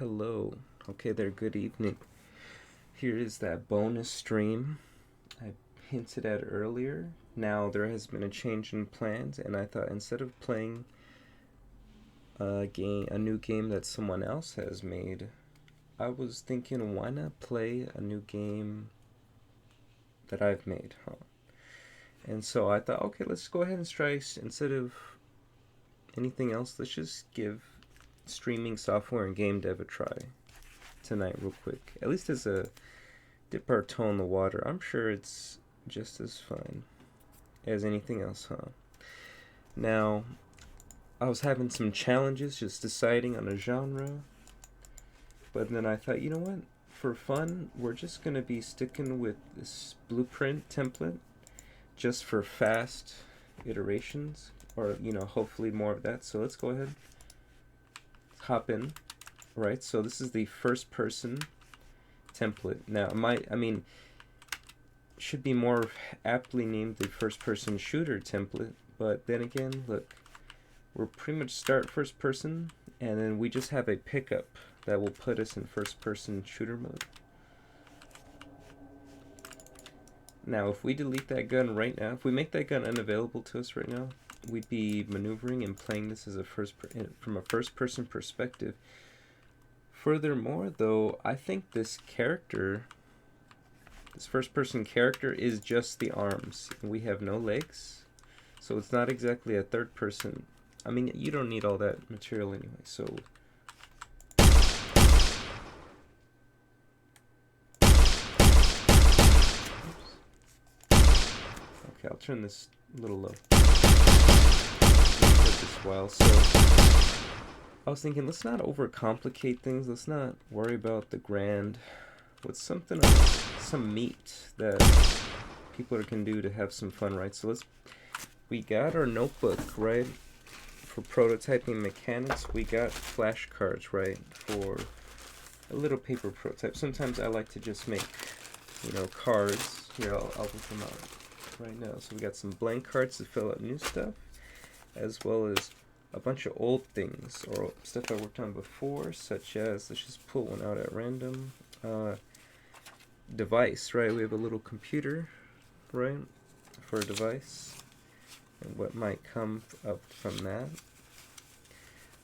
Hello. Okay there, good evening. Here is that bonus stream I hinted at earlier. Now there has been a change in plans, and I thought instead of playing a new game that someone else has made, I was thinking why not play a new game that I've made, huh? And so I thought, okay, let's go ahead and try instead of anything else, let's just give streaming software and game dev a try tonight real quick. At least as a dip our toe in the water. I'm sure it's just as fun as anything else, huh? Now, I was having some challenges just deciding on a genre, but then I thought, you know what? For fun, we're just going to be sticking with this blueprint template just for fast iterations, or, hopefully more of that. So let's go ahead, hop in, right? So this is the first person template. Now, should be more aptly named the first person shooter template, but then again, look, we're pretty much start first person, and then we just have a pickup that will put us in first person shooter mode. Now, if we delete that gun right now, if we make that gun unavailable to us right now, we'd be maneuvering and playing this as from a first person perspective. Furthermore, though, I think this first person character is just the arms. We have no legs, so it's not exactly a third person. I mean, you don't need all that material anyway, so. Oops. Okay, I'll turn this a little low. This while, so I was thinking, let's not overcomplicate things. Let's not worry about the grand. What's some meat that people can do to have some fun, right? So we got our notebook, right? For prototyping mechanics, we got flashcards, right? For a little paper prototype. Sometimes I like to just make, cards. Here, I'll put them out right now. So we got some blank cards to fill out new stuff, as well as a bunch of old things or stuff I worked on before, such as, let's just pull one out at random. Device, right? We have a little computer, right, for a device, and what might come up from that.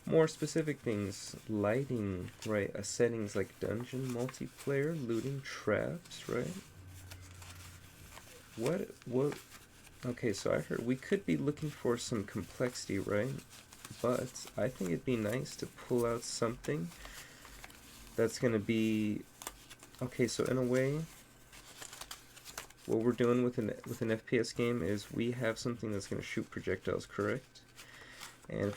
More specific things, lighting, right? Settings like dungeon, multiplayer, looting, traps, right? What? Okay, so I heard we could be looking for some complexity, right? But I think it'd be nice to pull out something that's gonna be okay. So in a way, what we're doing with an FPS game is we have something that's gonna shoot projectiles, correct? And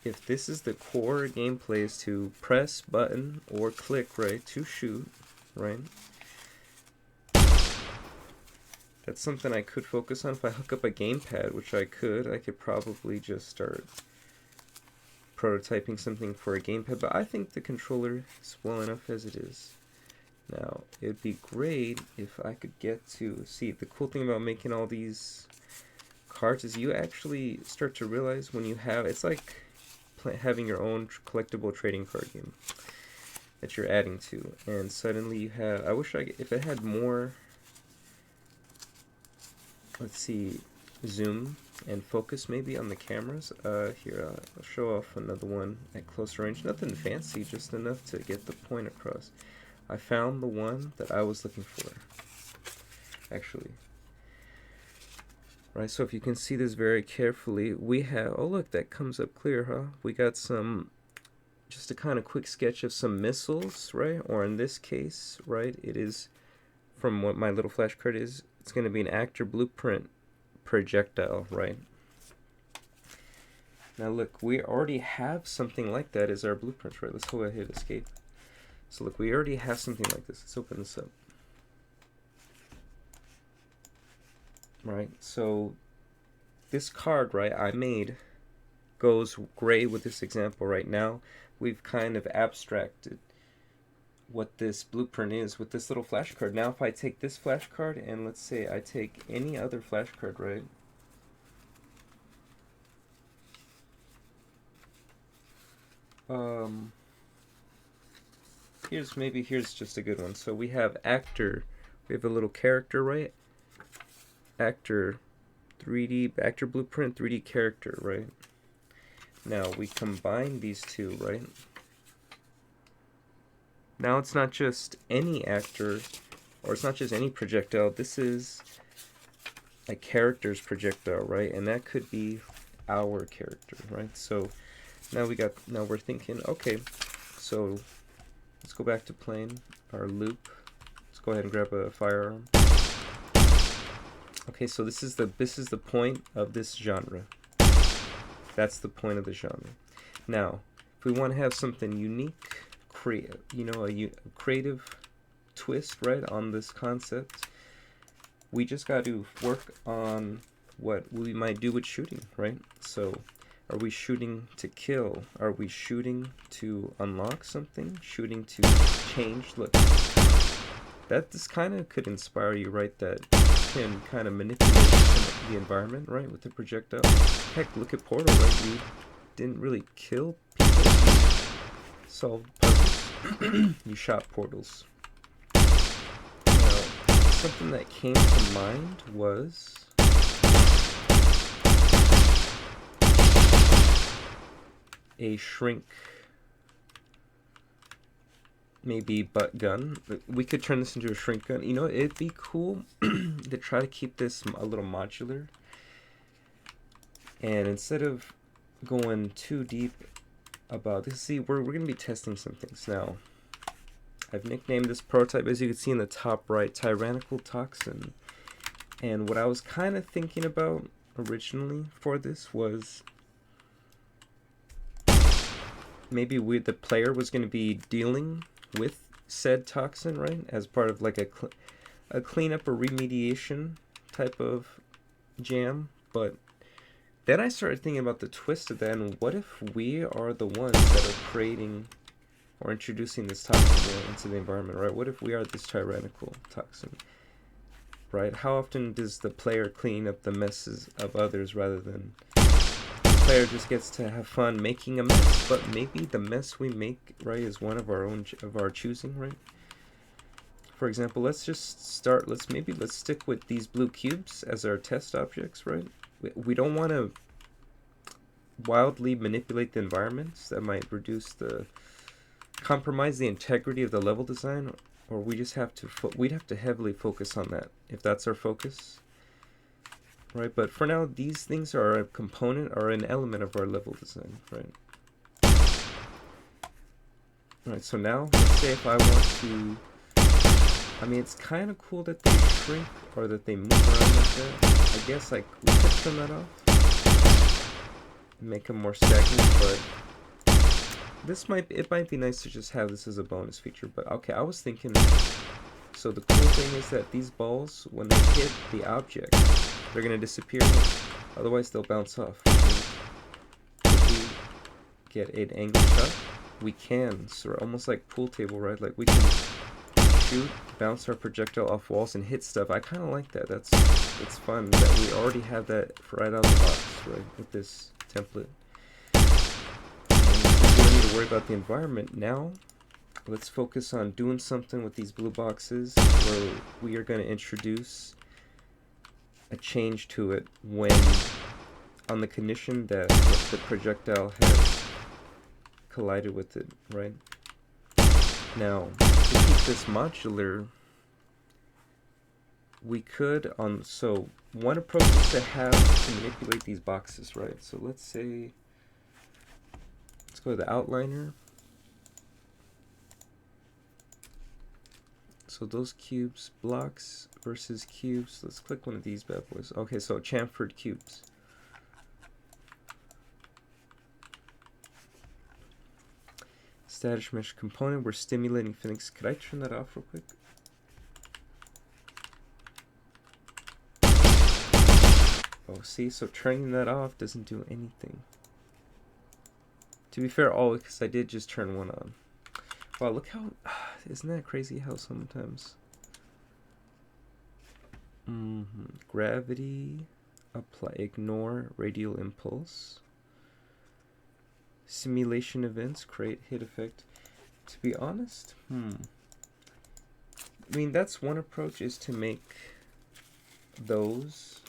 if this is the core gameplay, is to press button or click, right, to shoot, right? That's something I could focus on. If I hook up a gamepad, which I could probably just start prototyping something for a gamepad, but I think the controller is well enough as it is. Now, it would be great if I could get to see, the cool thing about making all these cards is you actually start to realize when you have, it's like having your own collectible trading card game that you're adding to, and suddenly you have, if it had more, let's see, zoom and focus maybe on the cameras. Here, I'll show off another one at closer range. Nothing fancy, just enough to get the point across. I found the one that I was looking for, actually. Right, so if you can see this very carefully, we have, oh look, that comes up clear, huh? We got just a kind of quick sketch of some missiles, right? Or in this case, right, it is, from what my little flashcard is, it's going to be an actor blueprint projectile, right? Now look, we already have something like that as our blueprints, right? Let's go ahead and hit escape. So look, we already have something like this. Let's open this up. Right, so this card, right, I made goes gray with this example right now. We've kind of abstracted what this blueprint is with this little flashcard. Now if I take this flashcard and let's say I take any other flashcard, right? Here's just a good one. So we have actor. We have a little character, right? Actor 3D, actor blueprint, 3D character, right? Now we combine these two, right? Now it's not just any actor, or it's not just any projectile. This is a character's projectile, right? And that could be our character, right? So now we're thinking, okay, so let's go back to playing our loop. Let's go ahead and grab a firearm. Okay, so this is the point of this genre. That's the point of the genre. Now, if we want to have something unique, a creative twist, right, on this concept, we just got to work on what we might do with shooting, right? So, are we shooting to kill? Are we shooting to unlock something? Shooting to change? Look, this kind of could inspire you, right? That you can kind of manipulate the environment, right, with the projectile. Heck, look at Portal, right? You didn't really kill people. You solved puzzles. You shot portals. Now, something that came to mind was a shrink, maybe butt gun. We could turn this into a shrink gun. You know, it'd be cool to try to keep this a little modular. And instead of going too deep about this, see, we're going to be testing some things now. I've nicknamed this prototype, as you can see in the top right, Tyrannical Toxin. And what I was kind of thinking about originally for this was maybe the player was going to be dealing with said toxin, right, as part of like a cleanup or remediation type of jam. But then I started thinking about the twist of that, and what if we are the ones that are creating or introducing this toxin into the environment, right? What if we are this tyrannical toxin, right? How often does the player clean up the messes of others rather than the player just gets to have fun making a mess? But maybe the mess we make, right, is one of our choosing, right? For example, let's stick with these blue cubes as our test objects, right? We don't want to wildly manipulate the environments that might compromise the integrity of the level design, or we'd have to heavily focus on that if that's our focus, right? But for now, these things are a component or an element of our level design, right? Alright, so now let's say if I want to, I mean, it's kind of cool that they shrink or that they move around like that. I guess we could turn that off and make them more stagnant, but it might be nice to just have this as a bonus feature. But okay, I was thinking, so the cool thing is that these balls, when they hit the object, they're going to disappear, otherwise they'll bounce off. If we get an angle shot, we can, so almost like pool table, right? Like we can shoot, bounce our projectile off walls and hit stuff. I kind of like that. That's fun that we already have that right out of the box, right, with this template. And we don't need to worry about the environment now. Let's focus on doing something with these blue boxes where we are going to introduce a change to it when, on the condition that the projectile has collided with it, right? Now, to keep this modular, we could, so one approach is to manipulate these boxes, right? So let's go to the outliner. So those cubes, blocks versus cubes. Let's click one of these bad boys. Okay, so chamfered cubes. Static mesh component, we're stimulating Phoenix. Could I turn that off real quick? Oh, see, so turning that off doesn't do anything. To be fair, because I did just turn one on. Wow, look how, isn't that crazy how sometimes gravity, ignore radial impulse, simulation events, create hit effect. To be honest, I mean, that's one approach, is to make those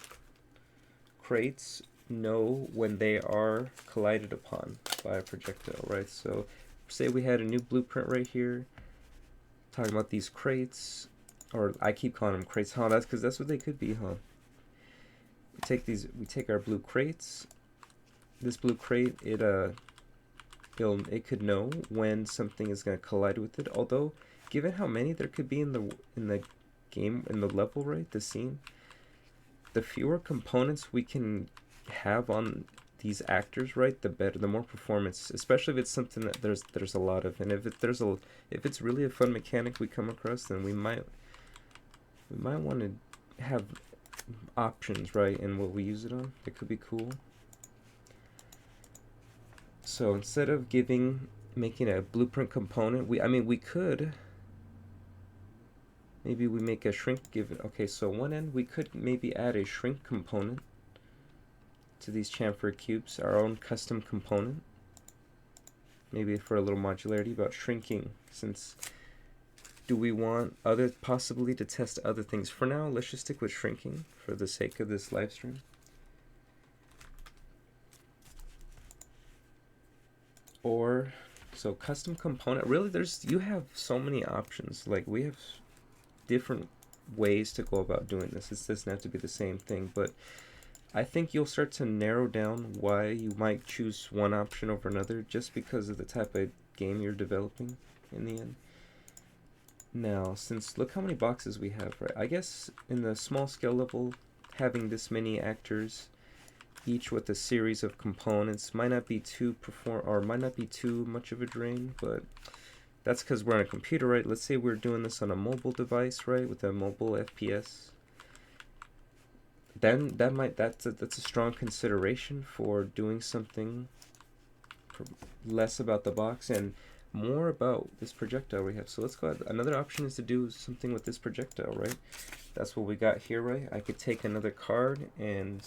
crates know when they are collided upon by a projectile, right? So say we had a new blueprint right here talking about these crates, or I keep calling them crates, huh? That's because that's what they could be, huh? We take our blue crates. This blue crate, it could know when something is going to collide with it. Although, given how many there could be in the game, in the level, right, the scene, the fewer components we can have on these actors, right, the better, the more performance. Especially if it's something that there's a lot of, and if it's really a fun mechanic we come across, then we might want to have options, right, in what we use it on. It could be cool. So instead of making a blueprint component, we could maybe we make a shrink okay, so one end we could maybe add a shrink component to these chamfer cubes, our own custom component. Maybe for a little modularity about shrinking, since do we want possibly to test other things? For now, let's just stick with shrinking for the sake of this live stream. Or, so custom component, really you have so many options. Like, we have different ways to go about doing this. It doesn't have to be the same thing, but I think you'll start to narrow down why you might choose one option over another, just because of the type of game you're developing in the end. Now, since look how many boxes we have, right? I guess in the small scale level, having this many actors, each with a series of components, might not be too much of a drain, but that's because we're on a computer, right? Let's say we're doing this on a mobile device, right, with a mobile FPS. Then that's a strong consideration for doing something less about the box and more about this projectile we have. So let's go ahead. Another option is to do something with this projectile, right? That's what we got here, right? I could take another card and,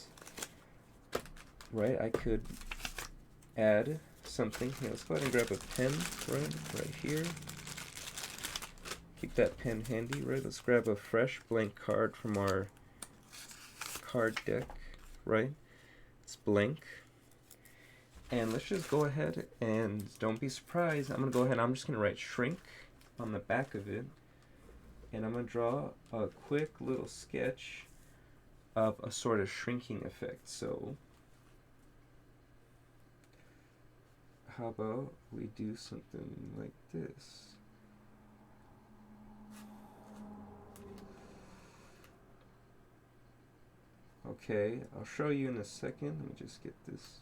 right, I could add something. Here, let's go ahead and grab a pen, right here. Keep that pen handy, right? Let's grab a fresh blank card from our card deck, right? It's blank. And let's just go ahead and don't be surprised. I'm just gonna write shrink on the back of it. And I'm gonna draw a quick little sketch of a sort of shrinking effect. So how about we do something like this? Okay, I'll show you in a second. Let me just get this.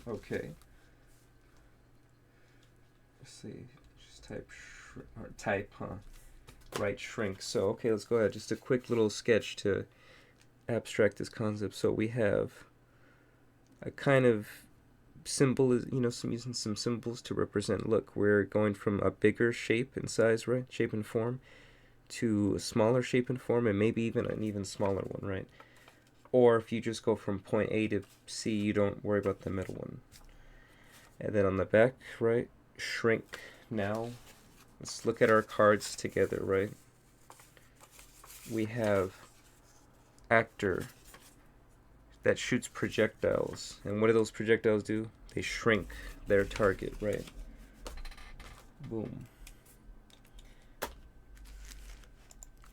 Okay. Let's see. Just write shrink. So, okay, let's go ahead. Just a quick little sketch to abstract this concept. So we have a kind of symbol, using some symbols to represent, look, we're going from a bigger shape and size, right? Shape and form, to a smaller shape and form, and maybe even an even smaller one, right? Or if you just go from point A to C, you don't worry about the middle one. And then on the back, right, shrink. Now, let's look at our cards together, right? We have actor that shoots projectiles. And what do those projectiles do? They shrink their target, right? Boom.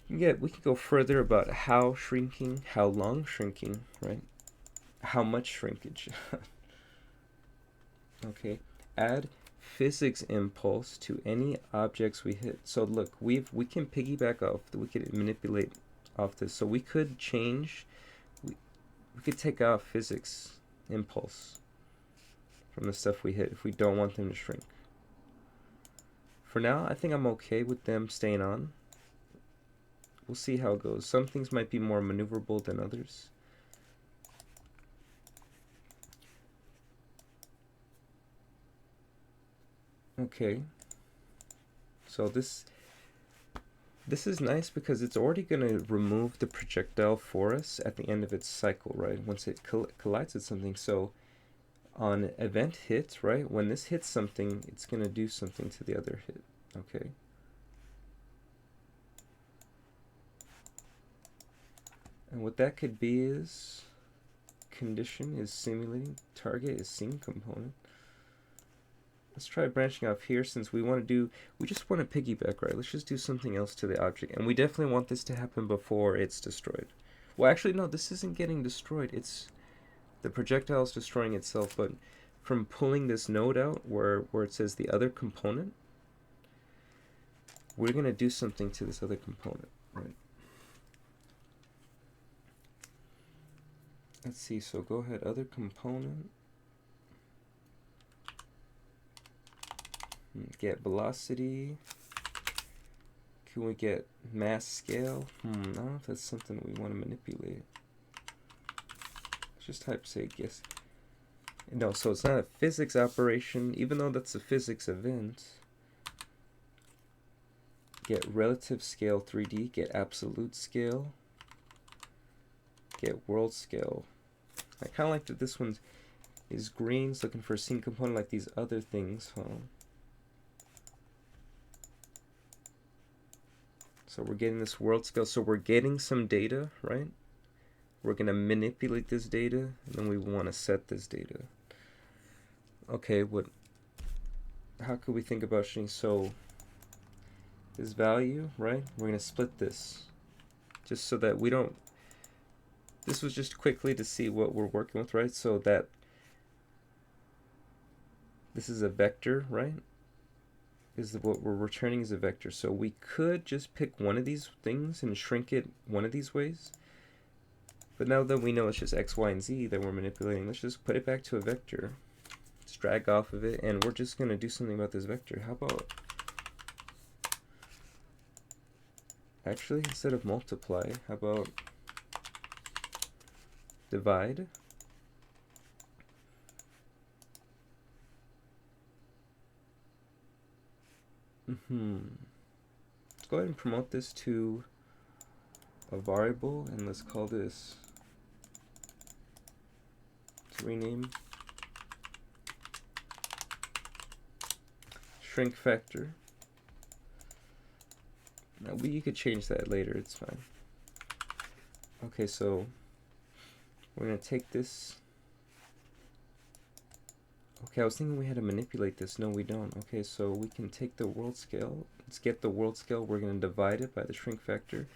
We could go further about how shrinking, how long shrinking, right? How much shrinkage. Okay. Add physics impulse to any objects we hit. So look, we can piggyback off, we could manipulate off this. So we could change, we could take out physics impulse from the stuff we hit if we don't want them to shrink. For now, I think I'm okay with them staying on. We'll see how it goes. Some things might be more maneuverable than others. Okay, so this is nice because it's already going to remove the projectile for us at the end of its cycle, right? Once it collides with something. So on event hit, right, when this hits something, it's going to do something to the other hit. Okay. And what that could be is condition is simulating, target is scene component. Let's try branching off here since we just want to piggyback, right? Let's just do something else to the object. And we definitely want this to happen before it's destroyed. Well, actually, no, this isn't getting destroyed. It's the projectile is destroying itself, but from pulling this node out where it says the other component, we're going to do something to this other component, right? Let's see, so go ahead, other component. Get velocity. Can we get mass scale? I don't know if that's something we want to manipulate. Let's just type, say, guess. No, so it's not a physics operation, even though that's a physics event. Get relative scale 3D, get absolute scale, get world scale. I kind of like that this one is green's looking for a scene component like these other things, huh? So we're getting this world scale. So we're getting some data, right? We're going to manipulate this data, and then we want to set this data. Okay, how could we think about showing? So this value, right? We're going to split this just so that we don't. This was just quickly to see what we're working with, right? So that this is a vector, right? What we're returning is a vector. So we could just pick one of these things and shrink it one of these ways. But now that we know it's just x, y, and z that we're manipulating, let's just put it back to a vector. Let's drag off of it, and we're just going to do something about this vector. How about, actually, instead of multiply, how about divide? Let's go ahead and promote this to a variable, and let's call this, let's rename shrink factor. Now you could change that later, it's fine. Okay, so we're going to take this. Okay, I was thinking we had to manipulate this. No, we don't. Okay, so we can take the world scale. Let's get the world scale. We're going to divide it by the shrink factor.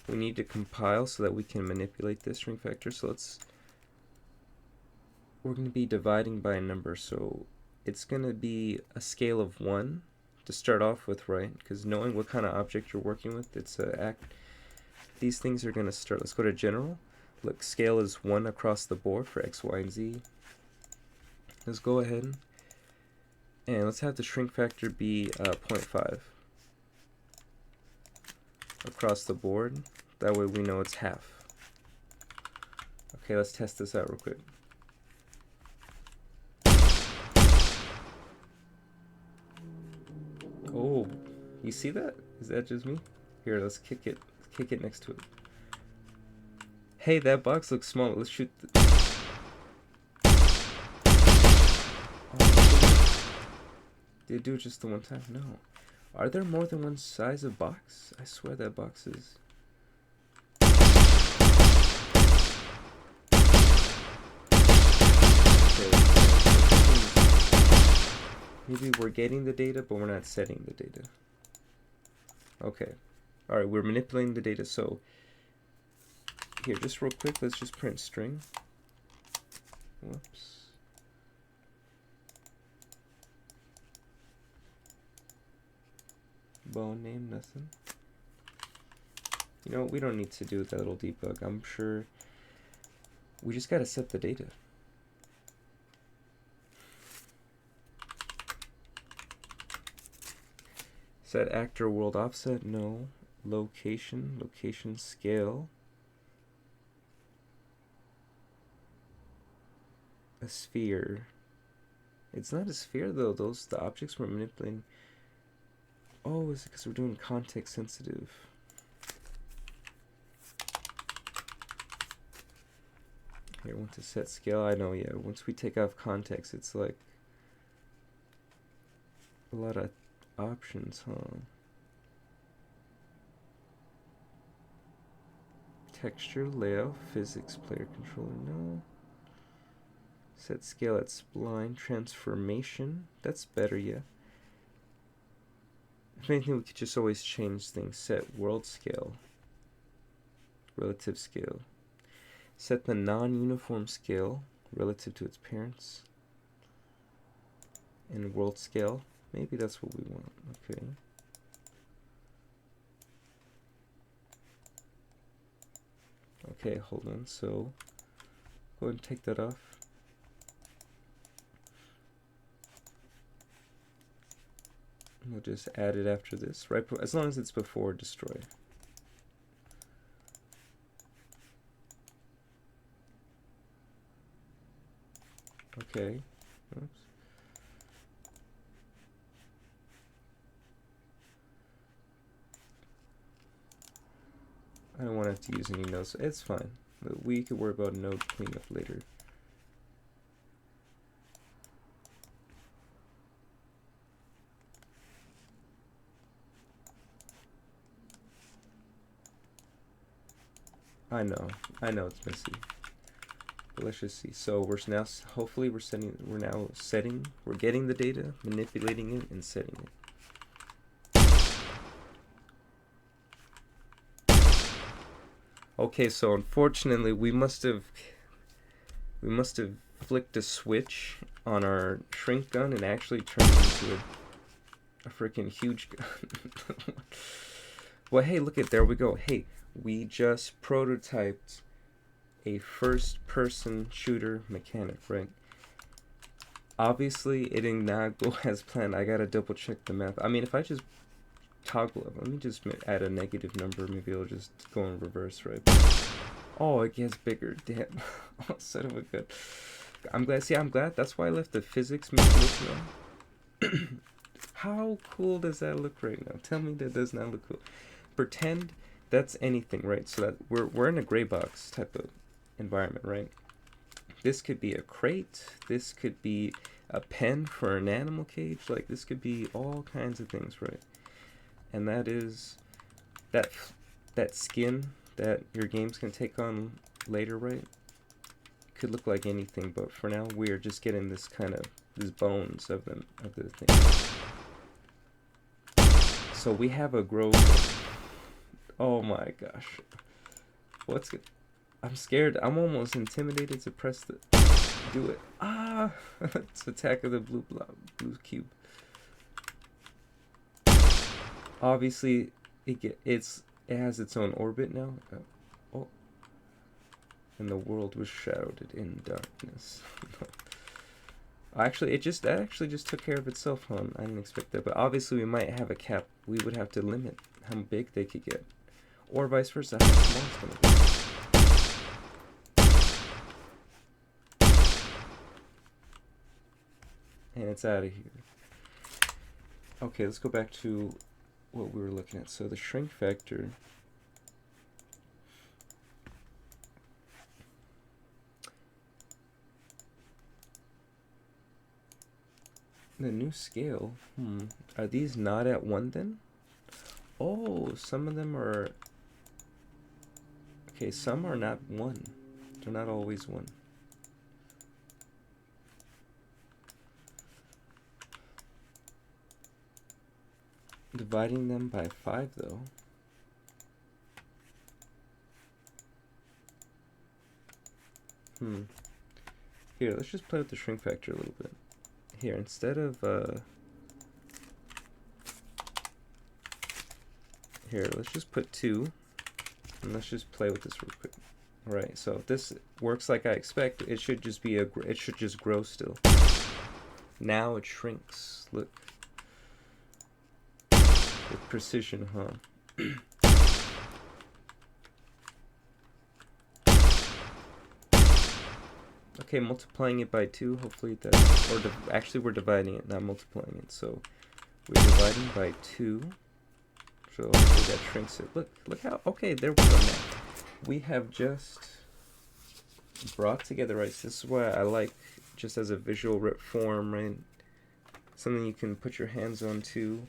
We need to compile so that we can manipulate this shrink factor. So we're going to be dividing by a number. So it's going to be a scale of 1 to start off with, right? Because knowing what kind of object you're working with, these things are going to start. Let's go to general. Look, scale is 1 across the board for x, y, and z. Let's go ahead and let's have the shrink factor be 0.5 across the board. That way we know it's half. Okay, let's test this out real quick. Oh, you see that? Is that just me? Here, let's kick it next to it. Hey, that box looks small. Let's shoot Did it do it just the one time? No. Are there more than one size of box? I swear that box is. Okay. Maybe we're getting the data, but we're not setting the data. Okay. Alright, we're manipulating the data. So, here, just real quick, let's just print string. Whoops. Bone name, nothing. You know, we don't need to do that little debug. I'm sure we just gotta set the data. Set actor world offset, no. Location scale. A sphere. It's not a sphere though. The objects we're manipulating. Oh, is it because we're doing context sensitive? Here, once to set scale, I know, yeah. Once we take off context, it's like a lot of options, huh? Texture, layout, physics, player controller, no. Set scale at spline, transformation, that's better, yeah. If anything, we could just always change things. Set world scale, relative scale. Set the non-uniform scale relative to its parents. And world scale, maybe that's what we want, okay. Okay, hold on, so go ahead and take that off. We'll just add it after this, right? As long as it's before destroy. Okay. Oops. I don't want to have to use any nodes. It's fine. But we could worry about node cleanup later. I know it's messy. But let's just see. So we're now, hopefully we're getting the data, manipulating it, and setting it. Okay, so unfortunately we must have flicked a switch on our shrink gun and actually turned it into a freaking huge gun. Well, hey, look at, there we go. Hey, we just prototyped a first-person shooter mechanic, right? Obviously, it did not go as planned. I gotta double check the map. I mean, if I just toggle it, let me just add a negative number. Maybe it'll just go in reverse, right? Oh, it gets bigger. Damn. Oh, son of a gun. I'm glad. See, I'm glad. That's why I left the physics manipulation on. How cool does that look right now? Tell me that does not look cool. Pretend that's anything, right? So that we're in a gray box type of environment, right? This could be a crate. This could be a pen for an animal cage. Like, this could be all kinds of things, right? And that is that skin that your game's can take on later, right? Could look like anything, but for now we're just getting this kind of these bones of the thing. So we have a growth. Oh my gosh, what's good? I'm scared. I'm almost intimidated to press the do it. Ah, it's Attack of the Blue Cube. Obviously, it has its own orbit now. Oh, and the world was shrouded in darkness. Actually, that actually just took care of itself, huh? I didn't expect that, but obviously we might have a cap. We would have to limit how big they could get, or vice versa, how small it's gonna be. And it's out of here. Okay, let's go back to what we were looking at. So the shrink factor. The new scale. Are these not at 1 then? Oh, some of them are. Okay, some are not 1. They're not always 1. Dividing them by 5 though. Here, let's just play with the shrink factor a little bit. Here, instead of here, let's just put 2, and let's just play with this real quick. All right, so if this works like I expect, it should just be it should just grow still. Now it shrinks. Look. With precision, huh? okay, multiplying it by 2, hopefully that, or actually we're dividing it, not multiplying it. So we're dividing by 2. So hopefully that shrinks it. Look how, okay, there we go now. We have just brought together, right? So this is what I like, just as a visual form, right? Something you can put your hands on too.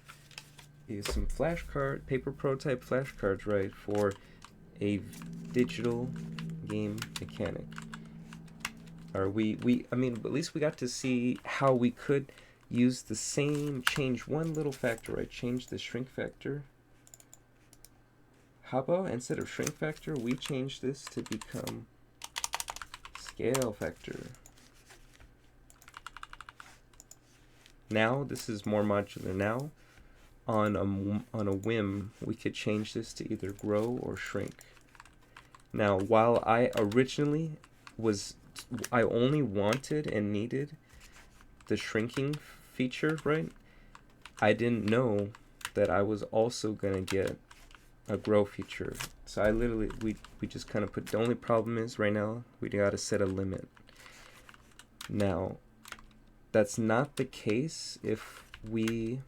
Is some flashcard, paper prototype flashcards, right, for a digital game mechanic. Or I mean, at least we got to see how we could use the same, change one little factor, right? Change the shrink factor. How about instead of shrink factor, we change this to become scale factor. Now this is more modular. Now on a whim, we could change this to either grow or shrink. Now, while I originally I only wanted and needed the shrinking feature, right? I didn't know that I was also gonna get a grow feature. So I literally, we just kind of put, the only problem is right now, we gotta set a limit. Now, that's not the case if we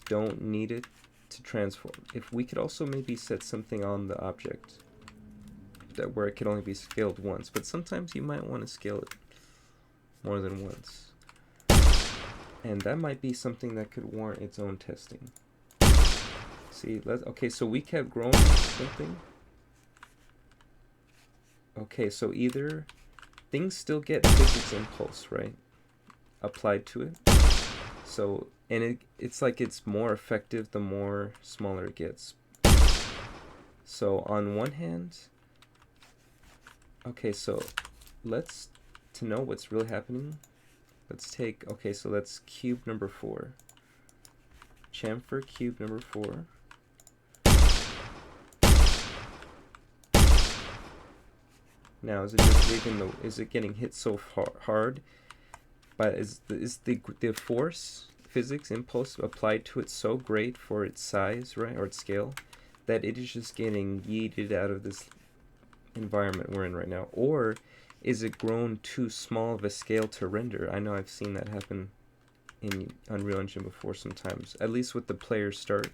don't need it to transform. If we could also maybe set something on the object that where it can only be scaled once, but sometimes you might want to scale it more than once. And that might be something that could warrant its own testing. See, okay, so we kept growing something. Okay, so either things still get physics impulse, right? Applied to it. So, and it's like it's more effective the more smaller it gets. So on one hand, okay, so to know what's really happening, let's take, okay, so that's cube number 4. Chamfer cube number 4. Now, is it just leaving is it getting hit so hard? But is the force, physics, impulse applied to it so great for its size, right, or its scale, that it is just getting yeeted out of this environment we're in right now? Or is it grown too small of a scale to render? I know I've seen that happen in Unreal Engine before sometimes, at least with the player start.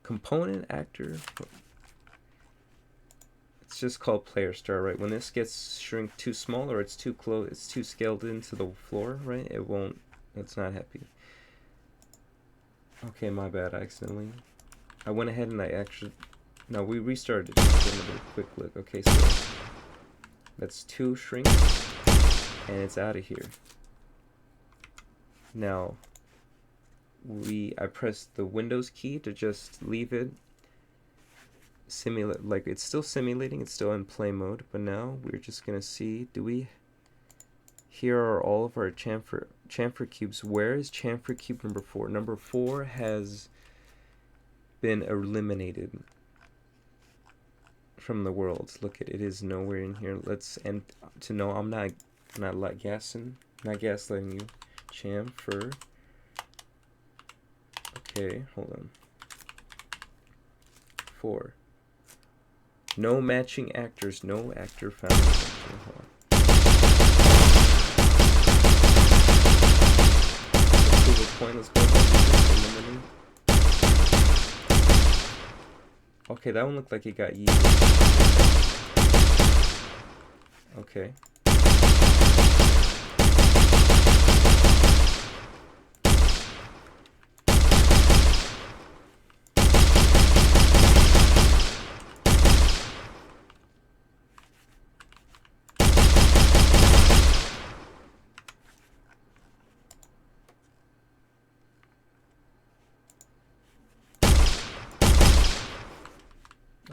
Component actor, it's just called player start, right? When this gets shrink too small or it's too close, it's too scaled into the floor, right? It's not happy. Okay, my bad, I went ahead and no, we restarted. Just another quick look. Okay, so that's 2 shrink, and it's out of here. Now, I pressed the Windows key to just leave it simulate, like it's still simulating, it's still in play mode, but now we're just gonna see, here are all of our chamfer cubes. Where is chamfer cube number 4? Number 4 has been eliminated from the world. Look at it, is nowhere in here. And to know I'm not gaslighting you. Chamfer. Okay, hold on. 4. No matching actors, no actor found. Let's go ahead. Okay, that one looked like it got yeeted. Okay.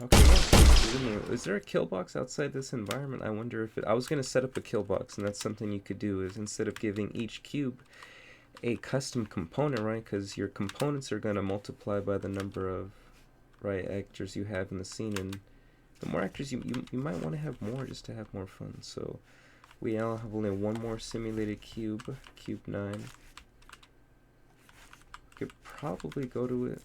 Okay, yeah. Is there a kill box outside this environment? I wonder if I was going to set up a kill box, and that's something you could do, is instead of giving each cube a custom component, right? Because your components are going to multiply by the number of, right, actors you have in the scene, and the more actors you might want to have more just to have more fun. So we now have only one more simulated cube, cube 9. Could probably go to it.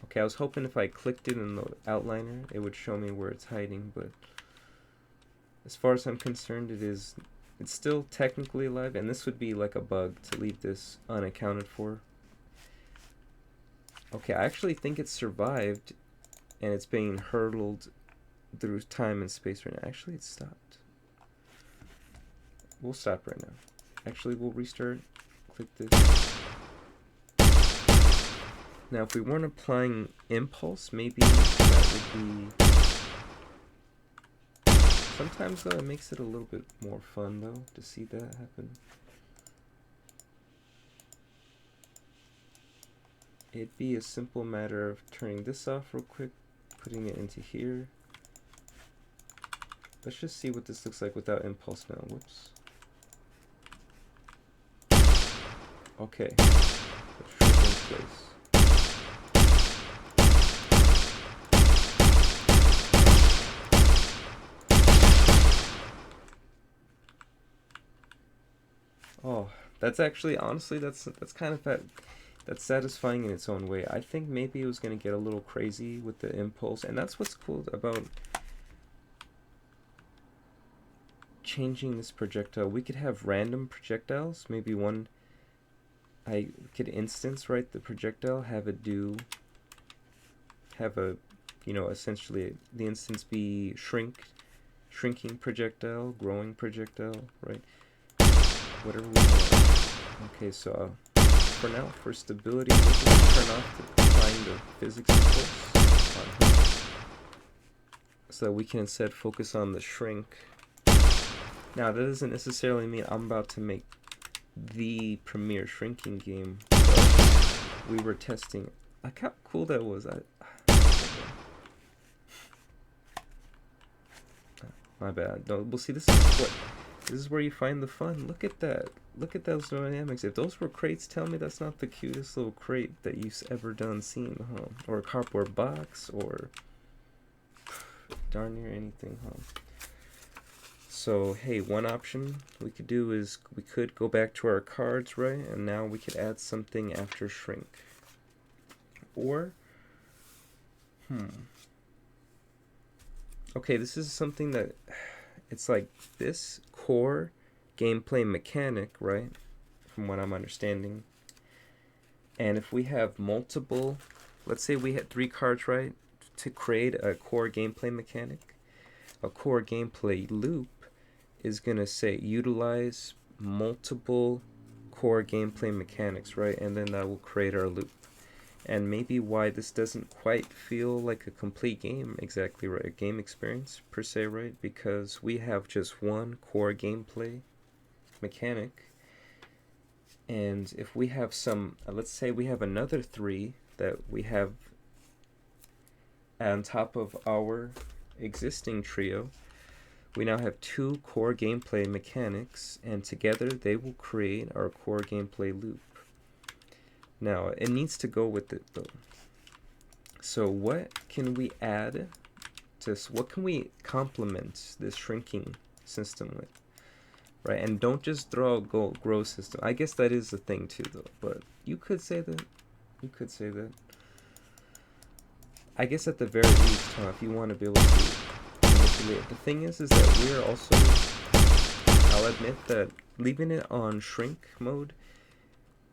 Okay, Okay, I was hoping if I clicked it in the outliner, it would show me where it's hiding, but as far as I'm concerned, it's still technically alive, and this would be like a bug to leave this unaccounted for. Okay, I actually think it survived, and it's being hurtled through time and space right now. Actually, it stopped. We'll stop right now. Actually, we'll restart. Click this. Now, if we weren't applying impulse, maybe that would be... Sometimes, though, it makes it a little bit more fun, though, to see that happen. It'd be a simple matter of turning this off real quick, putting it into here. Let's just see what this looks like without impulse now. Whoops. Okay. Let's shrink in place. Oh, that's actually, honestly, that's kind of that's satisfying in its own way. I think maybe it was going to get a little crazy with the impulse, and that's what's cool about changing this projectile. We could have random projectiles. Maybe one, I could instance, right, the projectile, have a, you know, essentially the instance be shrinking projectile, growing projectile, right? Whatever we want. Okay, so for now, for stability, we'll just turn off applying the physics impulse on here, so that we can instead focus on the shrink. Now, that doesn't necessarily mean I'm about to make the premier shrinking game, but we were testing. Like, how cool that was. My bad. No, we'll see. This is where you find the fun. Look at that. Look at those dynamics. If those were crates, tell me that's not the cutest little crate that you've ever seen, huh? Or a cardboard box, or darn near anything, huh? So, hey, one option we could do is we could go back to our cards, right? And now we could add something after shrink. Or, okay, this is something that, it's like this core gameplay mechanic, right? From what I'm understanding. And if we have multiple, let's say we had 3 cards, right? To create a core gameplay mechanic, a core gameplay loop is going to say utilize multiple core gameplay mechanics, right? And then that will create our loop. And maybe why this doesn't quite feel like a complete game exactly, right? A game experience per se, right? Because we have just one core gameplay mechanic. And if we have some, let's say we have another 3 that we have on top of our existing trio, we now have 2 core gameplay mechanics, and together they will create our core gameplay loop. Now, it needs to go with it, though. So what can we add to, what can we complement this shrinking system with? Right, and don't just throw out grow system. I guess that is a thing too, though. But you could say that. You could say that. I guess at the very least, if you want to be able to manipulate. The thing is that we're also, I'll admit that leaving it on shrink mode,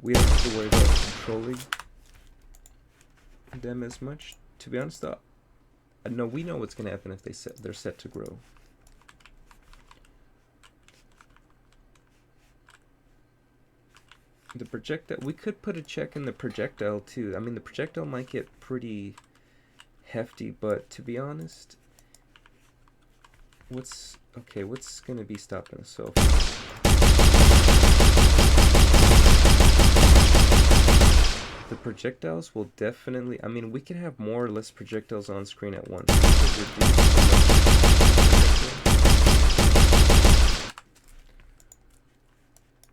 we don't have to worry about controlling them as much. To be honest, though, no, we know what's going to happen if they're set to grow. The projectile, we could put a check in the projectile too. I mean, the projectile might get pretty hefty, but to be honest, what's going to be stopping us? So the projectiles will definitely, I mean, we can have more or less projectiles on screen at once.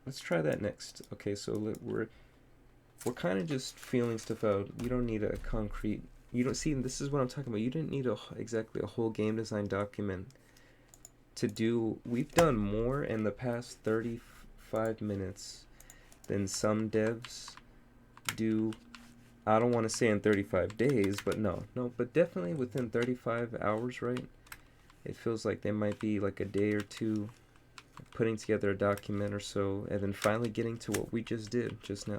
Let's try that next. Okay, so we're kind of just feeling stuff out. You don't need a concrete, you don't see, this is what I'm talking about. You didn't need exactly a whole game design document to do. We've done more in the past 35 minutes than some devs do I don't want to say in 35 days, but no, but definitely within 35 hours, right? It feels like they might be like a day or two putting together a document or so, and then finally getting to what we just did just now.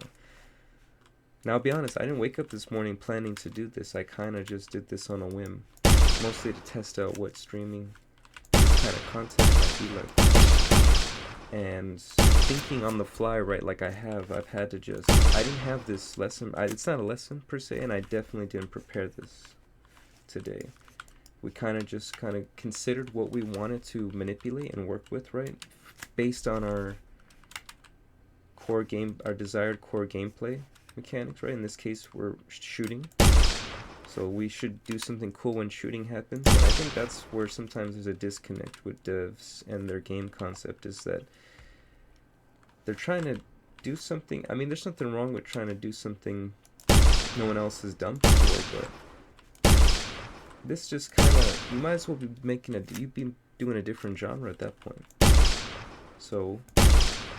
Now, I'll be honest, I didn't wake up this morning planning to do this. I kind of just did this on a whim, mostly to test out what streaming this kind of content might be like. And thinking on the fly, right, like I've had to just, I didn't have this lesson, it's not a lesson per se, and I definitely didn't prepare this today. We kind of considered what we wanted to manipulate and work with, right, based on our desired core gameplay mechanics, right? In this case, we're shooting, so we should do something cool when shooting happens. And I think that's where sometimes there's a disconnect with devs and their game concept, is that they're trying to do something. I mean, there's nothing wrong with trying to do something no one else has done before, but this just kind of, you might as well be you'd be doing a different genre at that point. So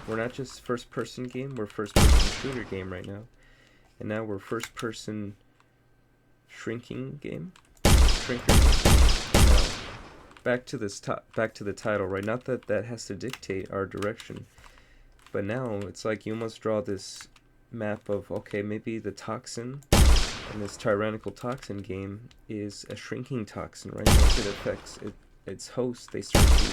we're not just first person game, we're first person shooter game right now. And now we're first person shrinking game. Shrinker game. Now, back to the title, right? Not that that has to dictate our direction, but now it's like you almost draw this map of, okay, maybe the toxin in this tyrannical toxin game is a shrinking toxin, right? Once it affects its host, they start to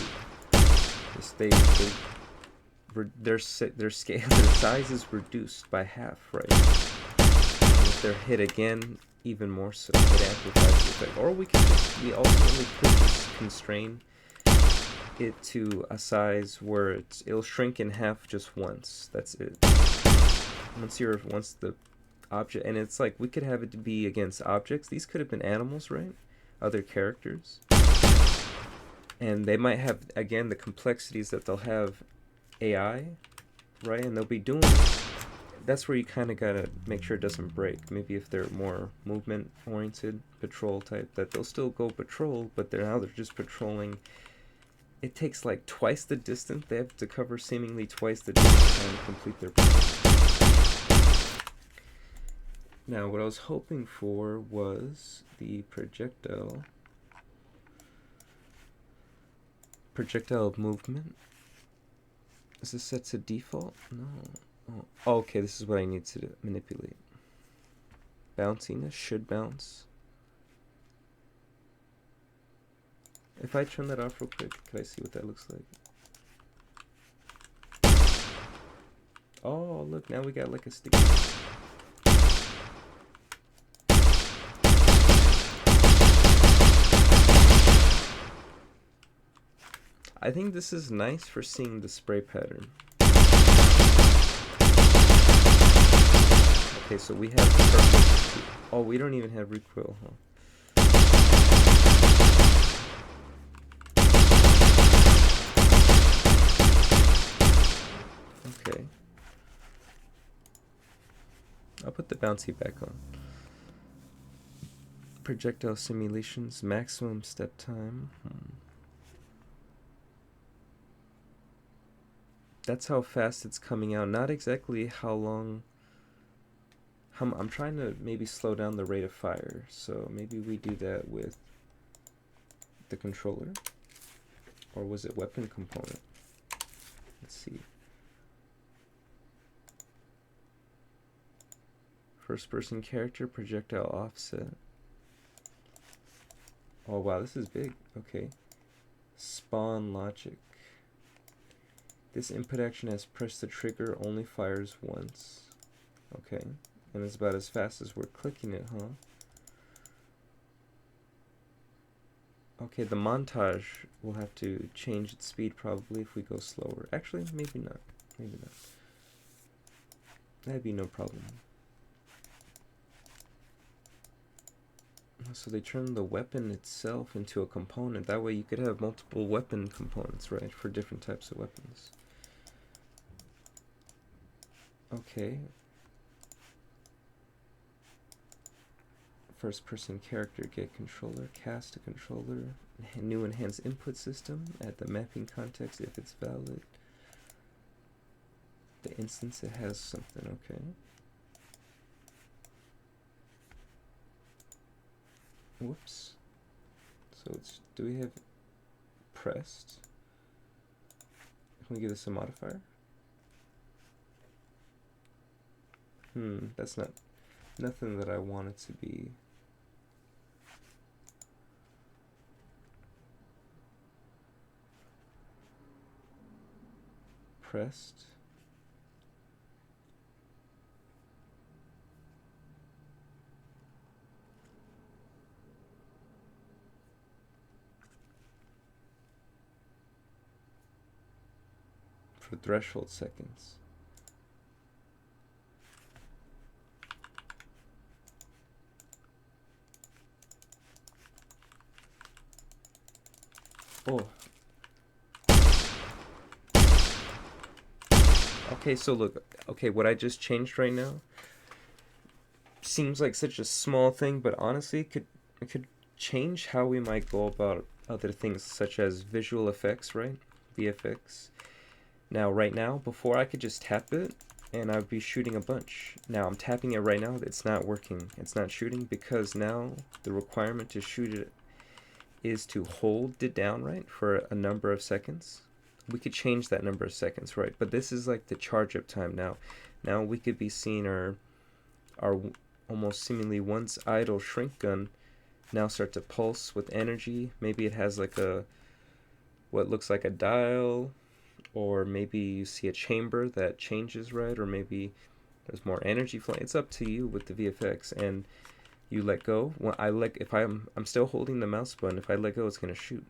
their size is reduced by half, right? And if they're hit again, even more so, it amplifies the effect. Or we ultimately could just constrain it to a size where it'll shrink in half just once. That's it. Once the object, and it's like we could have it to be against objects. These could have been animals, right? Other characters, and they might have, again, the complexities that they'll have AI, right? And they'll be doing, that's where you kind of gotta make sure it doesn't break. Maybe if they're more movement oriented, patrol type, that they'll still go patrol, but they're just patrolling. It takes like twice the distance. They have to cover seemingly twice the distance to complete their patrol. Now, what I was hoping for was the projectile movement. Is this set to default? No. Oh, okay, this is what I need to manipulate. Bounciness should bounce. If I turn that off real quick, can I see what that looks like? Oh, look, now we got like a sticky. I think this is nice for seeing the spray pattern. Okay, so we have perfect. Oh, we don't even have recoil, huh? Okay. I'll put the bouncy back on. Projectile simulations, maximum step time. That's how fast it's coming out. Not exactly how long. I'm trying to maybe slow down the rate of fire. So maybe we do that with the controller. Or was it weapon component? Let's see. First person character, projectile offset. Oh wow, this is big. Okay. Spawn logic. This input action has pressed the trigger, only fires once. Okay. And it's about as fast as we're clicking it, huh? Okay, the montage will have to change its speed probably if we go slower. Actually, maybe not. Maybe not. That'd be no problem. So they turn the weapon itself into a component. That way you could have multiple weapon components, right? For different types of weapons. Okay. First person character, get controller, cast a controller, new enhanced input system, add the mapping context if it's valid. The instance, it has something, okay. Whoops. So it's, do we have pressed? Can we give this a modifier? That's not nothing that I want it to be. Pressed. For threshold seconds. Oh. Okay, so look, okay, what I just changed right now seems like such a small thing, but honestly, it could change how we might go about other things, such as visual effects, right? VFX. Now, right now, before I could just tap it, and I'd be shooting a bunch. Now, I'm tapping it right now, it's not working. It's not shooting because now the requirement to shoot it is to hold it down, right, for a number of seconds. We could change that number of seconds, right? But this is like the charge up time now. Now we could be seeing our almost seemingly once idle shrink gun now start to pulse with energy. Maybe it has like a what looks like a dial, or maybe you see a chamber that changes, right? Or maybe there's more energy flowing. It's up to you with the VFX. And you let go. When I let, if I'm still holding the mouse button, if I let go, it's gonna shoot,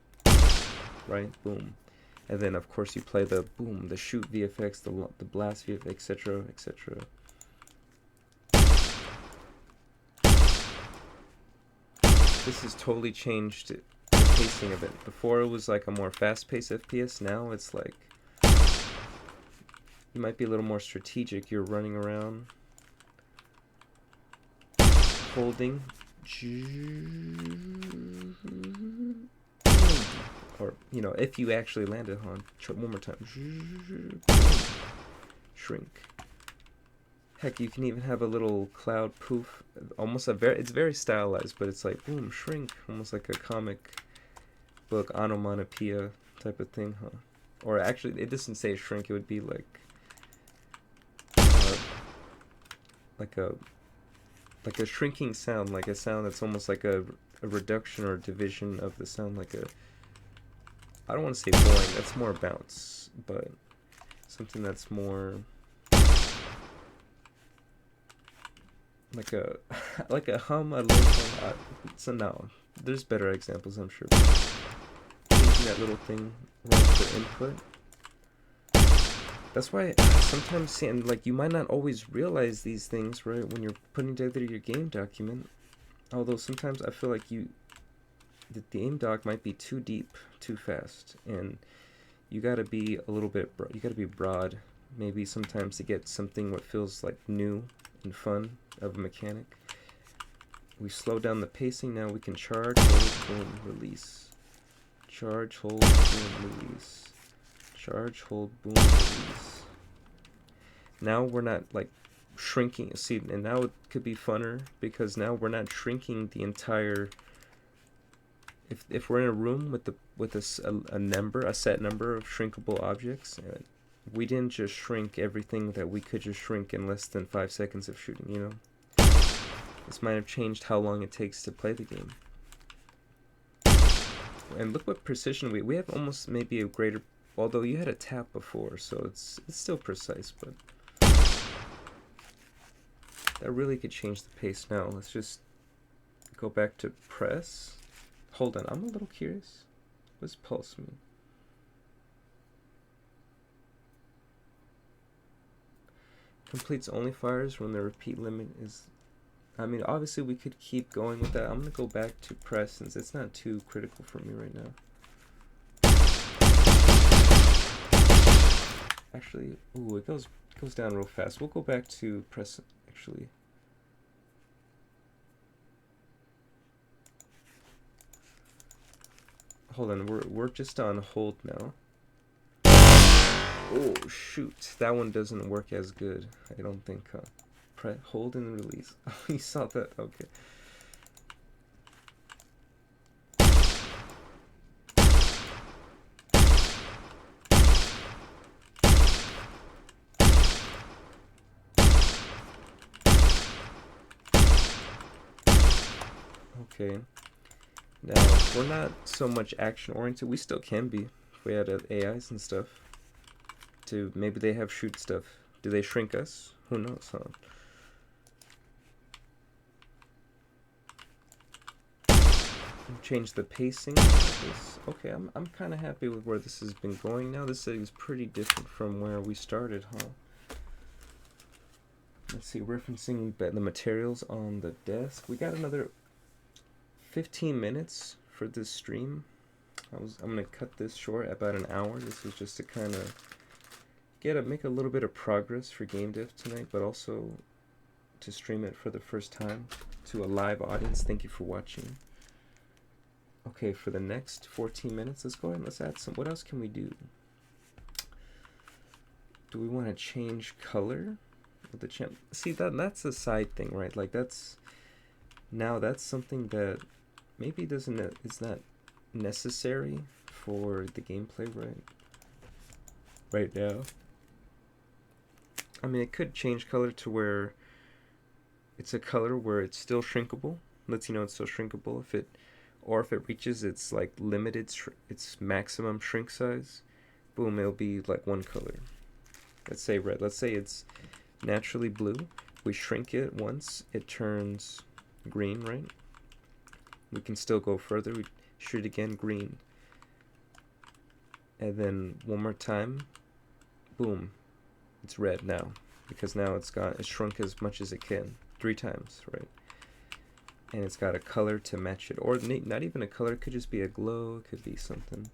right? Boom. And then of course you play the boom, the shoot VFX, the blast VFX, etc., etc. This has totally changed the pacing of it. Before it was like a more fast-paced FPS. Now it's like you might be a little more strategic. You're running around, holding, or you know, if you actually landed on one more time, shrink. Heck, you can even have a little cloud poof, almost it's very stylized, but it's like boom, shrink, almost like a comic book onomatopoeia type of thing, huh? Or actually, it doesn't say shrink. It would be like a shrinking sound, like a sound that's almost like a reduction or division of the sound, like a, I don't want to say boring, that's more bounce, but something that's more like a like a hum, a low tone. So no, there's better examples, I'm sure. Changing that little thing right for input. That's why sometimes, and like, you might not always realize these things, right, when you're putting together your game document. Although sometimes I feel like the game doc might be too deep, too fast, and you gotta be a little bit, you gotta be broad, maybe sometimes to get something what feels like new and fun of a mechanic. We slow down the pacing. Now we can charge, hold, boom, release. Charge, hold, boom, release. Charge, hold, boom, release. Now we're not like shrinking. See, and now it could be funner because now we're not shrinking the entire. If we're in a room with a number, a set number of shrinkable objects, we didn't just shrink everything that we could just shrink in less than 5 seconds of shooting. You know, this might have changed how long it takes to play the game. And look what precision we have, almost maybe a greater. Although you had a tap before, so it's still precise, but that really could change the pace. Now let's just go back to press. Hold on, I'm a little curious. What's pulse mean? Completes only fires when the repeat limit is. I mean, obviously we could keep going with that. I'm gonna go back to press since it's not too critical for me right now. Actually, ooh, it goes down real fast. We'll go back to press, actually. Hold on, we're just on hold now. Oh shoot, that one doesn't work as good, I don't think. Hold and release. Oh, you saw that? Okay. Okay. Now, we're not so much action oriented. We still can be if we had AIs and stuff. To maybe they have shoot stuff. Do they shrink us? Who knows, huh? Change the pacing. Okay, I'm kind of happy with where this has been going now. This is pretty different from where we started, huh? Let's see, referencing the materials on the desk. We got another 15 minutes for this stream. I'm gonna cut this short, about an hour. This is just to kind of make a little bit of progress for game dev tonight, but also to stream it for the first time to a live audience. Thank you for watching. Okay, for the next 14 minutes, let's go ahead and let's add some. What else can we do? Do we want to change color with the champ? See, that's a side thing, right? Like that's something that maybe is not necessary for the gameplay right now. I mean, it could change color to where it's a color where it's still shrinkable. Lets you know it's still shrinkable if it reaches its like limited its maximum shrink size. Boom, it'll be like one color. Let's say red. Let's say it's naturally blue. We shrink it once, it turns green, right? We can still go further. We shoot it again, green. And then one more time, boom, it's red now. Because now it's shrunk as much as it can. 3 times, right? And it's got a color to match it. Or not even a color, it could just be a glow, it could be something.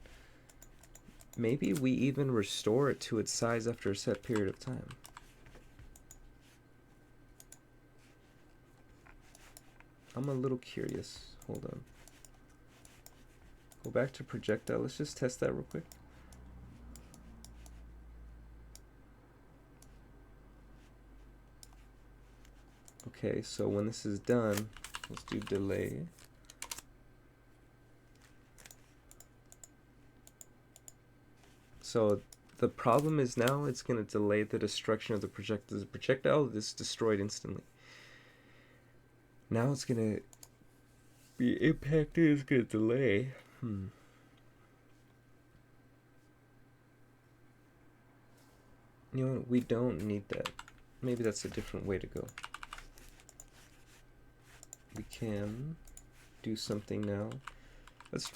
Maybe we even restore it to its size after a set period of time. I'm a little curious. Hold on. Go back to projectile. Let's just test that real quick. Okay, so when this is done, let's do delay. So the problem is now it's going to delay the destruction of the projectile. The projectile is destroyed instantly. Now it's going to be impacted, it's going to delay. You know what? We don't need that. Maybe that's a different way to go. We can do something now.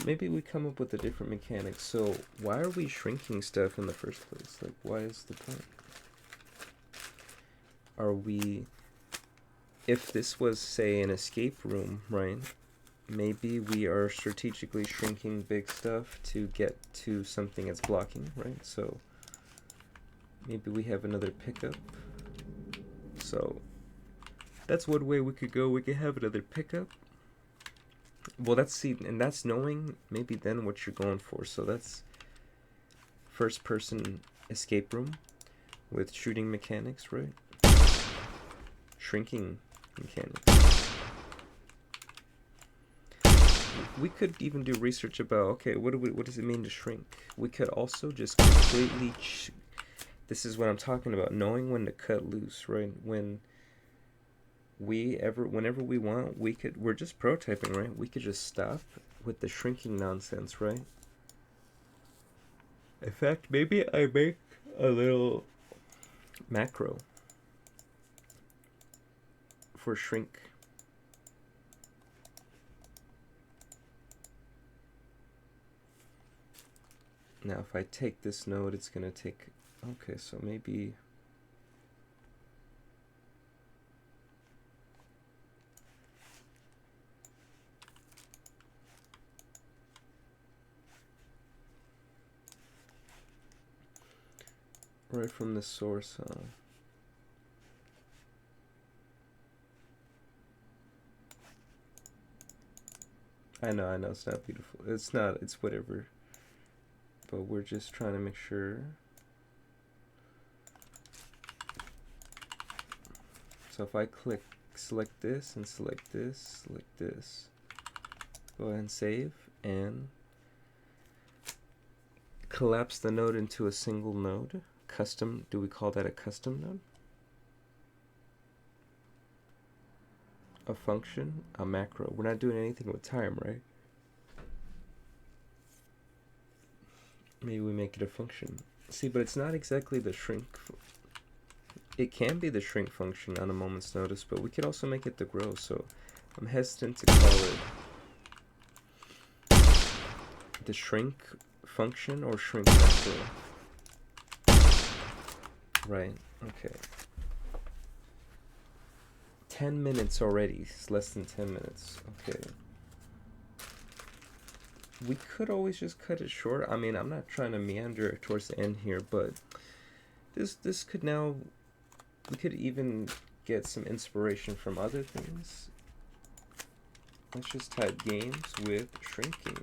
Maybe we come up with a different mechanic. So why are we shrinking stuff in the first place? Like, why is the point? If this was, say, an escape room, right? Maybe we are strategically shrinking big stuff to get to something that's blocking, right? So maybe we have another pickup. So that's one way we could go. We could have another pickup. Well, that's knowing maybe then what you're going for. So that's first person escape room with shooting mechanics, right? Shrinking mechanics. We could even do research about, okay, what does it mean to shrink? We could also just completely this is what I'm talking about, knowing when to cut loose, right? Whenever we want, we're just prototyping, right? We could just stop with the shrinking nonsense, right? In fact, maybe I make a little macro for shrink. Now, if I take this node, it's gonna take, okay, so maybe right from the source, I know, it's not beautiful. It's whatever. But we're just trying to make sure. So if I select this and select this, go ahead and save and collapse the node into a single node. Custom, do we call that a custom node? a function, a macro. We're not doing anything with time, right? Maybe we make it a function. See, but it's not exactly the shrink. It can be the shrink function on a moment's notice, but we could also make it the grow. So I'm hesitant to call it the shrink function or shrink macro. Right, okay. 10 minutes already. It's less than 10 minutes. Okay. We could always just cut it short. I mean, I'm not trying to meander towards the end here, but this could now, we could even get some inspiration from other things. Let's just type games with shrinking.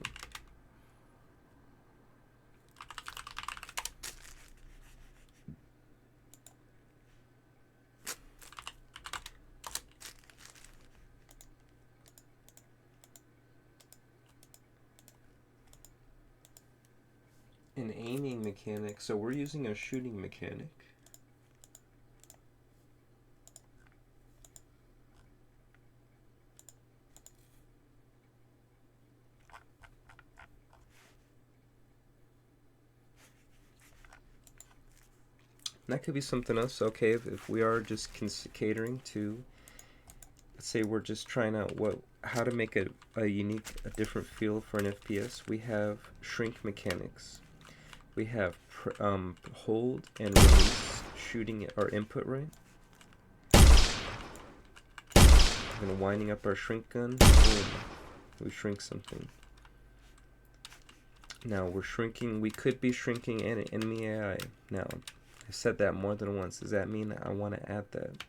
An aiming mechanic, so we're using a shooting mechanic. That could be something else. Okay, if we are just catering to, let's say we're just trying out how to make a unique, a different feel for an FPS, we have shrink mechanics. We have hold and release shooting our input, right? We're gonna winding up our shrink gun, boom, we shrink something. Now we're shrinking, we could be shrinking an enemy AI. Now, I said that more than once. Does that mean I want to add that?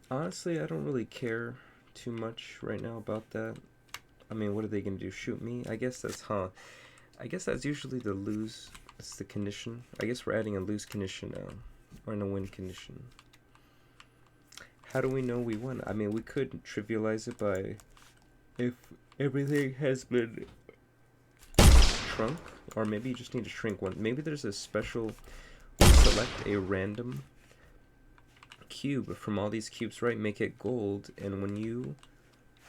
Honestly, I don't really care too much right now about that. I mean, what are they gonna do? Shoot me? I guess that's I guess that's usually the lose. That's the condition. I guess we're adding a lose condition now, or a win condition. How do we know we won? I mean, we could trivialize it by if everything has been shrunk, or maybe you just need to shrink one. Maybe there's a special. We select a random cube from all these cubes, right? Make it gold, and when you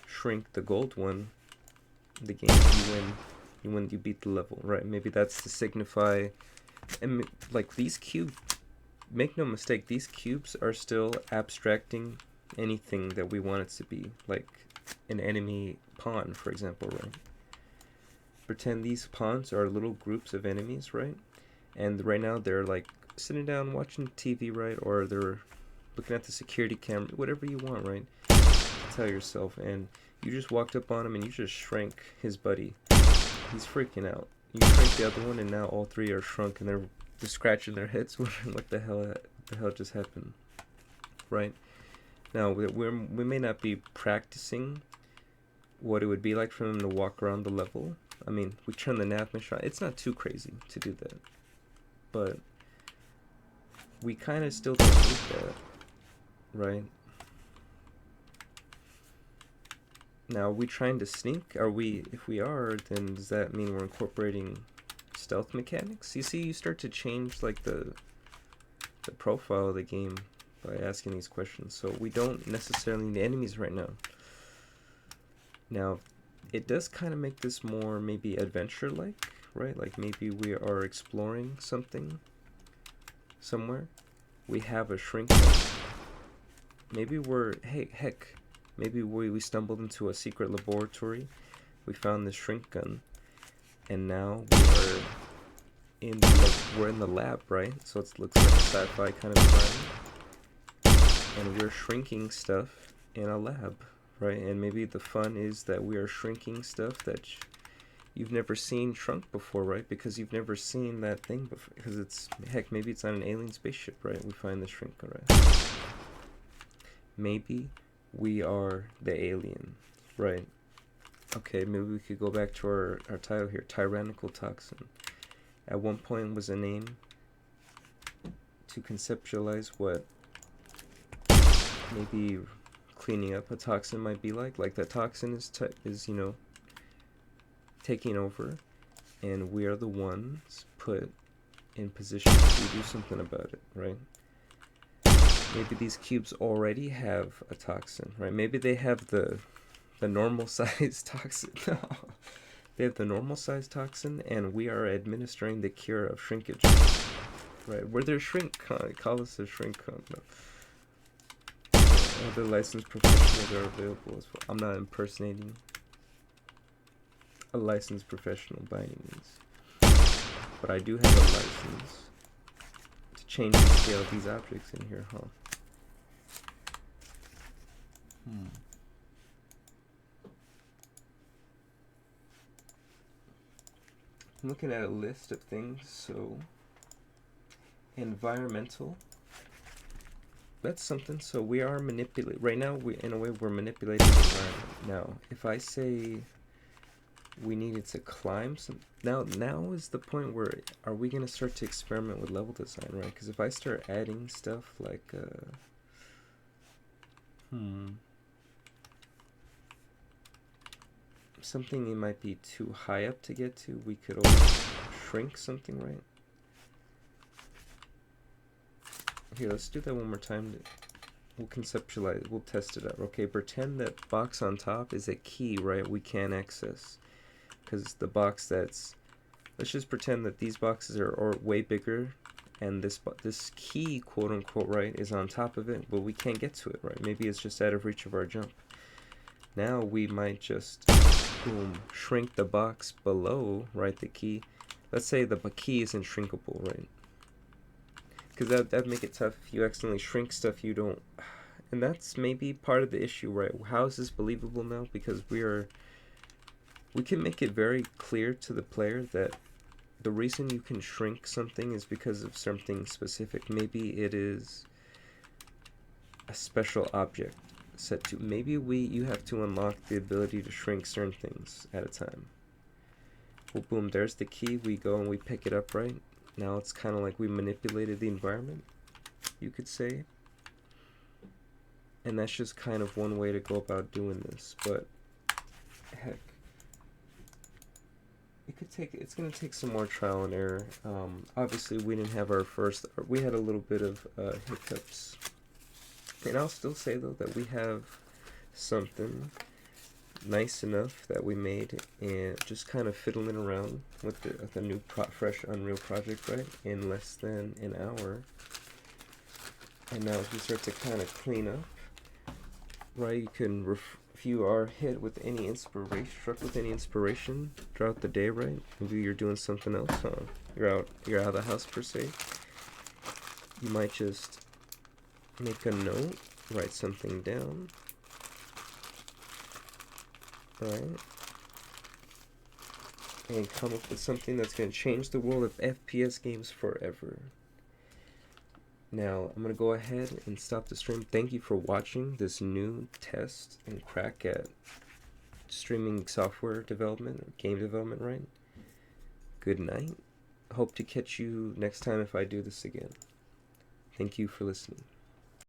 shrink the gold one, the game, you beat the level, right? Maybe that's to signify, and like these cubes, make no mistake, these cubes are still abstracting anything that we want it to be, like an enemy pawn, for example, right? Pretend these pawns are little groups of enemies, right? And right now they're like sitting down watching TV, right? Or they're looking at the security camera, whatever you want, right? Tell yourself, and you just walked up on him and you just shrank his buddy. He's freaking out. You shrank the other one, and now all three are shrunk, and they're scratching their heads, wondering what the hell just happened, right? Now we may not be practicing what it would be like for them to walk around the level. I mean, we turn the nav mission on. It's not too crazy to do that, but we kind of still don't need that, right? Now, are we trying to sneak? Are we? If we are, then does that mean we're incorporating stealth mechanics? You see, you start to change like the profile of the game by asking these questions. So we don't necessarily need enemies right now. Now, it does kind of make this more maybe adventure-like, right? Like maybe we are exploring something somewhere. We have a shrink gun. Maybe we're, hey, heck, maybe we stumbled into a secret laboratory. We found this shrink gun, and now we're in the lab, right? So it looks like a sci-fi kind of environment, and we're shrinking stuff in a lab, right? And maybe the fun is that we are shrinking stuff that you've never seen shrunk before, right? Because you've never seen that thing before. Because it's, heck, maybe it's on an alien spaceship, right? We find the shrink gun, right? Maybe we are the alien, right? Okay, maybe we could go back to our title here, Tyrannical Toxin. At one point was a name to conceptualize what maybe cleaning up a toxin might be like. Like that toxin is taking over, and we are the ones put in position to do something about it, right? Maybe these cubes already have a toxin, right? Maybe they have the normal size toxin. They have the normal size toxin, and we are administering the cure of shrinkage. Right? We're their shrink. Call us a shrink. No. Other licensed professionals are available as well. I'm not impersonating a licensed professional by any means, but I do have a license to change the scale of these objects in here, huh? I'm looking at a list of things. So environmental, that's something. So we are manipulating right now. In a way, we're manipulating the environment. Now if I say we needed to climb some, now is the point where are we going to start to experiment with level design, right? Because if I start adding stuff like something it might be too high up to get to, we could always shrink something, right? Here, let's do that one more time. We'll conceptualize, we'll test it out. Okay, pretend that box on top is a key, right? We can't access. Because the box that's, let's just pretend that these boxes are way bigger, and this key, quote unquote, right, is on top of it, but we can't get to it, right? Maybe it's just out of reach of our jump. Now we might just, boom, shrink the box below, right, the key. Let's say the key isn't shrinkable, right? Because that'd make it tough if you accidentally shrink stuff you don't. And that's maybe part of the issue, right? How is this believable now? Because we can make it very clear to the player that the reason you can shrink something is because of something specific. Maybe it is a special object set to. Maybe you have to unlock the ability to shrink certain things at a time. Well, boom, there's the key. We go and we pick it up, right? Now it's kind of like we manipulated the environment, you could say. And that's just kind of one way to go about doing this. But heck, it's gonna take some more trial and error. Obviously we didn't have we had a little bit of hiccups. And I'll still say though that we have something nice enough that we made, and just kind of fiddling around with the new fresh Unreal project, right, in less than an hour. And now as we start to kind of clean up, right, you can if you are hit with any inspiration, struck with any inspiration throughout the day, right, maybe you're doing something else, you're out of the house per se, you might just make a note, write something down, right, and come up with something that's going to change the world of FPS games forever. Now, I'm going to go ahead and stop the stream. Thank you for watching this new test and crack at streaming software development, or game development, right? Good night. Hope to catch you next time if I do this again. Thank you for listening.